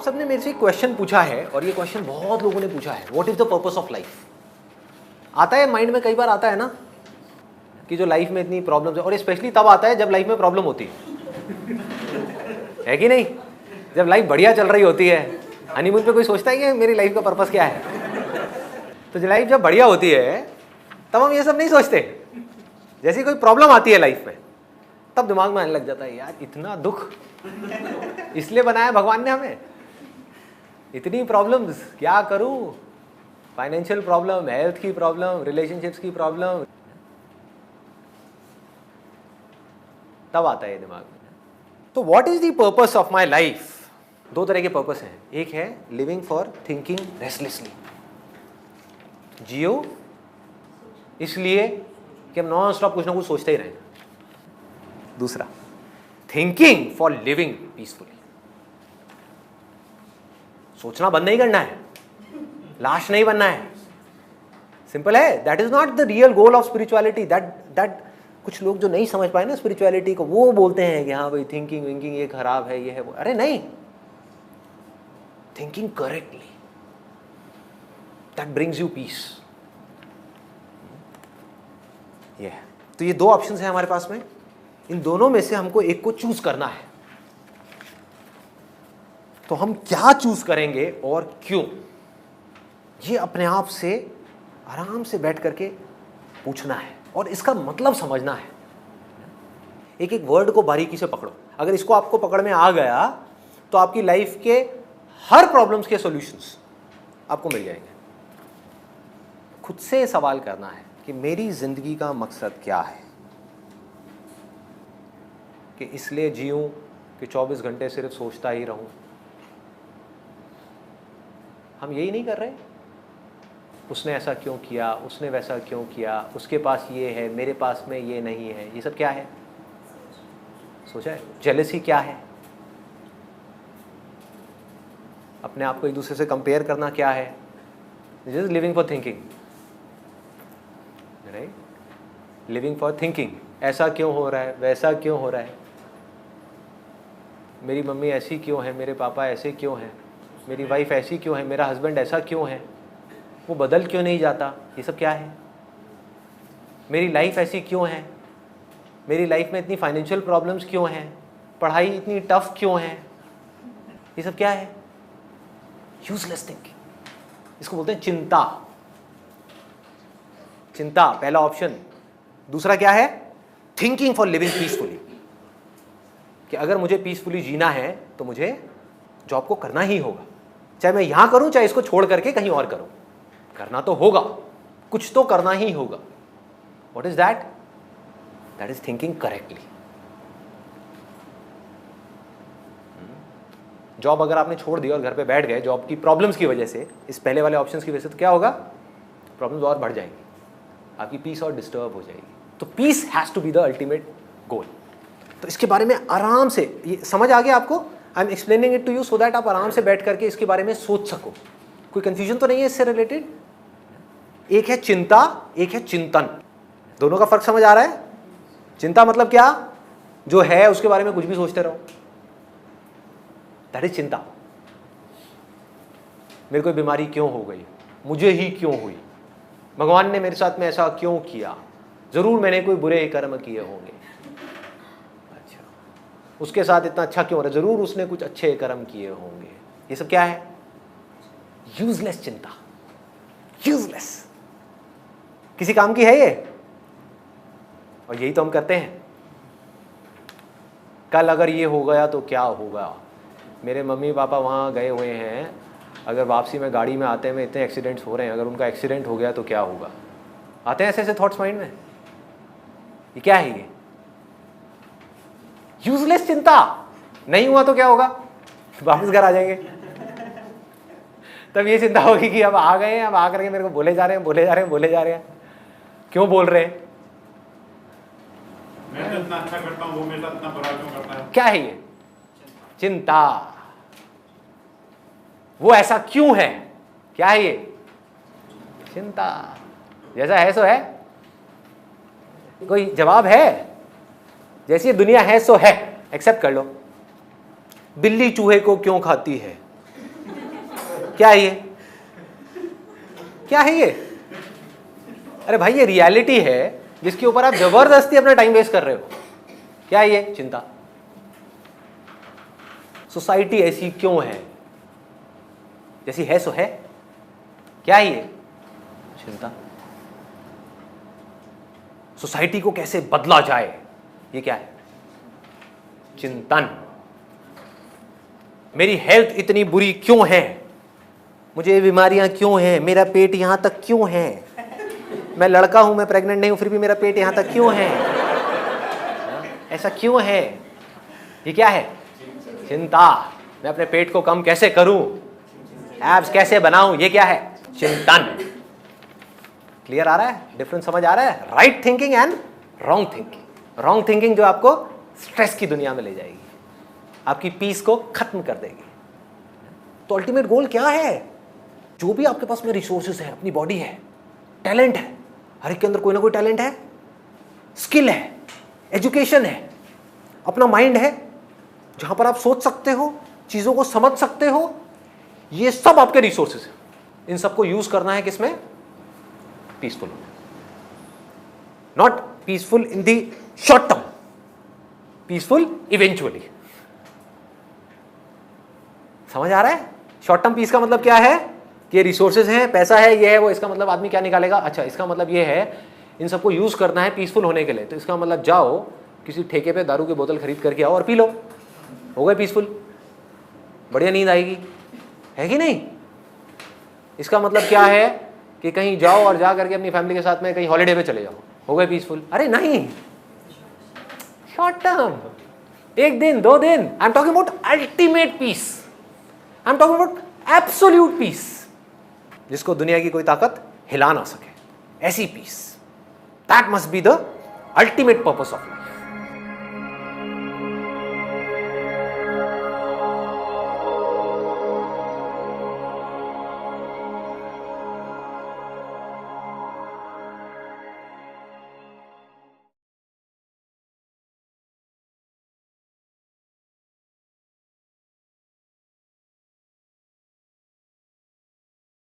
आप सबने मेरे से एक क्वेश्चन पूछा है और ये क्वेश्चन बहुत लोगों ने पूछा है, what is the purpose of life. आता है माइंड में, कई बार आता है ना कि जो लाइफ में इतनी प्रॉब्लम्स है, और स्पेशली तब आता है जब लाइफ में प्रॉब्लम होती है कि नहीं। जब लाइफ बढ़िया चल रही होती है, हनीमून पे कोई सोचता है कि मेरी लाइफ का पर्पस क्या है। तो जो लाइफ जब बढ़िया होती है तब हम ये सब नहीं सोचते। जैसी कोई प्रॉब्लम आती है लाइफ में तब दिमाग में आने लग जाता है, यार इतना दुख इसलिए बनाया भगवान ने हमें, इतनी प्रॉब्लम्स क्या करूं, फाइनेंशियल प्रॉब्लम, हेल्थ की प्रॉब्लम, रिलेशनशिप्स की प्रॉब्लम, तब आता है दिमाग में। तो what is the purpose of my life. दो तरह के पर्पस हैं, एक है लिविंग फॉर थिंकिंग रेस्टलेसली, जियो इसलिए कि हम नॉन स्टॉप कुछ ना कुछ सोचते ही रहें। दूसरा थिंकिंग फॉर लिविंग पीसफुली, सोचना बंद नहीं करना है, लाश नहीं बनना है, सिंपल है। That is not the real goal of spirituality. That कुछ लोग जो नहीं समझ पाए ना स्पिरिचुअलिटी को, वो बोलते हैं कि हाँ भाई थिंकिंग विंकिंग ये खराब है, ये है वो। अरे नहीं, thinking correctly that brings you peace. ये तो ये दो ऑप्शंस हैं हमारे पास में, इन दोनों में से हमको एक को चूज करना है। तो हम क्या चूज करेंगे और क्यों, ये अपने आप से आराम से बैठ करके पूछना है और इसका मतलब समझना है। एक एक वर्ड को बारीकी से पकड़ो। अगर इसको आपको पकड़ में आ गया तो आपकी लाइफ के हर प्रॉब्लम्स के सॉल्यूशंस आपको मिल जाएंगे। खुद से सवाल करना है कि मेरी जिंदगी का मकसद क्या है, कि इसलिए जीऊं कि 24 घंटे सिर्फ सोचता ही रहूं। हम यही नहीं कर रहे। उसने ऐसा क्यों किया, उसने वैसा क्यों किया, उसके पास ये है मेरे पास में ये नहीं है, ये सब क्या है, सोचा है। जेलसी क्या है, अपने आप को एक दूसरे से कंपेयर करना क्या है। This is living for thinking, right. Living for thinking, ऐसा क्यों हो रहा है, वैसा क्यों हो रहा है, मेरी मम्मी ऐसी क्यों है, मेरे पापा ऐसे क्यों हैं, मेरी वाइफ ऐसी क्यों है, मेरा हस्बैंड ऐसा क्यों है, वो बदल क्यों नहीं जाता, ये सब क्या है। मेरी लाइफ ऐसी क्यों है, मेरी लाइफ में इतनी फाइनेंशियल प्रॉब्लम्स क्यों हैं, पढ़ाई इतनी टफ क्यों है, ये सब क्या है। यूजलेस थिंकिंग, इसको बोलते हैं चिंता। चिंता पहला ऑप्शन। दूसरा क्या है, थिंकिंग फॉर लिविंग पीसफुली, कि अगर मुझे पीसफुली जीना है तो मुझे जॉब को करना ही होगा, चाहे मैं यहां करूं चाहे इसको छोड़ करके कहीं और करूं, करना तो होगा, कुछ तो करना ही होगा। What is that, that is thinking correctly. Job अगर आपने छोड़ दी और घर पे बैठ गए जॉब की प्रॉब्लम्स की वजह से, इस पहले वाले ऑप्शंस की वजह से, तो क्या होगा, प्रॉब्लम्स और बढ़ जाएंगी, आपकी पीस और डिस्टर्ब हो जाएगी। तो peace has to be the ultimate goal. तो इसके बारे में आराम से, ये समझ आ गया आपको, I am explaining it to you so that आप आराम से बैठ करके इसके बारे में सोच सको। कोई कंफ्यूजन तो नहीं है इससे रिलेटेड। एक है चिंता, एक है चिंतन, दोनों का फर्क समझ आ रहा है। चिंता मतलब क्या, जो है उसके बारे में कुछ भी सोचते रहो, दैट इज चिंता। मेरे को बीमारी क्यों हो गई, मुझे ही क्यों हुई, भगवान ने मेरे साथ में ऐसा क्यों किया, जरूर मैंने कोई बुरे कर्म किए होंगे, अच्छा उसके साथ इतना अच्छा क्यों हो रहा है, जरूर उसने कुछ अच्छे कर्म किए होंगे। ये सब क्या है, यूजलेस चिंता, यूजलेस, किसी काम की है ये। और यही तो हम करते हैं। कल अगर ये हो गया तो क्या होगा, मेरे मम्मी पापा वहाँ गए हुए हैं, अगर वापसी में गाड़ी में आते में इतने एक्सीडेंट्स हो रहे हैं, अगर उनका एक्सीडेंट हो गया तो क्या होगा। आते हैं ऐसे ऐसे थॉट्स माइंड में। ये क्या है, ये यूजलेस चिंता। नहीं हुआ तो क्या होगा, वापस घर आ जाएंगे। तब ये चिंता होगी कि अब आ गए हैं, अब आ करके मेरे को बोले जा रहे हैं, बोले जा रहे हैं, बोले जा रहे हैं, क्यों बोल रहे हैं, मैं इतना अच्छा करता हूं वो मेरे साथ इतना बुरा क्यों करता है। क्या है ये, चिंता। वो ऐसा क्यों है, क्या है ये, चिंता। जैसा है सो है, कोई जवाब है, जैसी दुनिया है सो है, एक्सेप्ट कर लो। बिल्ली चूहे को क्यों खाती है, क्या है ये? क्या है ये? अरे भाई ये रियलिटी है जिसके ऊपर आप जबरदस्ती अपना टाइम वेस्ट कर रहे हो। क्या है ये? चिंता। सोसाइटी ऐसी क्यों है? जैसी है सो है। क्या है ये? चिंता। सोसाइटी को कैसे बदला जाए, ये क्या है? चिंतन। मेरी हेल्थ इतनी बुरी क्यों है, मुझे ये बीमारियां क्यों हैं, मेरा पेट यहां तक क्यों है, मैं लड़का हूं, मैं प्रेग्नेंट नहीं हूं, फिर भी मेरा पेट यहां तक क्यों है, ऐसा क्यों है? ये क्या है? चिंता। मैं अपने पेट को कम कैसे करूं, एब्स कैसे बनाऊं, ये क्या है? चिंतन। क्लियर आ रहा है? डिफरेंस समझ आ रहा है? Right thinking and wrong thinking. Wrong thinking जो आपको स्ट्रेस की दुनिया में ले जाएगी, आपकी पीस को खत्म कर देगी। तो अल्टीमेट गोल क्या है? जो भी आपके पास में रिसोर्सेज है, अपनी बॉडी है, टैलेंट है, हर एक के अंदर कोई ना कोई टैलेंट है, स्किल है, एजुकेशन है, अपना माइंड है जहां पर आप सोच सकते हो, चीजों को समझ सकते हो, ये सब आपके रिसोर्सेज हैं। इन सबको यूज करना है किसमें? Peaceful. Not peaceful in the short term, peaceful eventually. समझ आ रहा है? शॉर्ट टर्म पीस का मतलब क्या है कि रिसोर्सेज हैं, पैसा है, ये है वो। इसका मतलब आदमी क्या निकालेगा? अच्छा, इसका मतलब ये है इन सबको यूज करना है पीसफुल होने के लिए। तो इसका मतलब जाओ किसी ठेके पे दारू की बोतल खरीद करके आओ और पी लो, हो गए पीसफुल, बढ़िया नींद आएगी, है कि नहीं? इसका मतलब क्या है कि कहीं जाओ और जा करके अपनी फैमिली के साथ में कहीं हॉलीडे पे चले जाओ, हो गए पीसफुल। अरे नहीं, शॉर्ट टर्म, एक दिन, 2 दिन। I am talking about ultimate peace, I am talking about absolute peace, जिसको दुनिया की कोई ताकत हिला ना सके। ऐसी peace, that must be the ultimate purpose of life.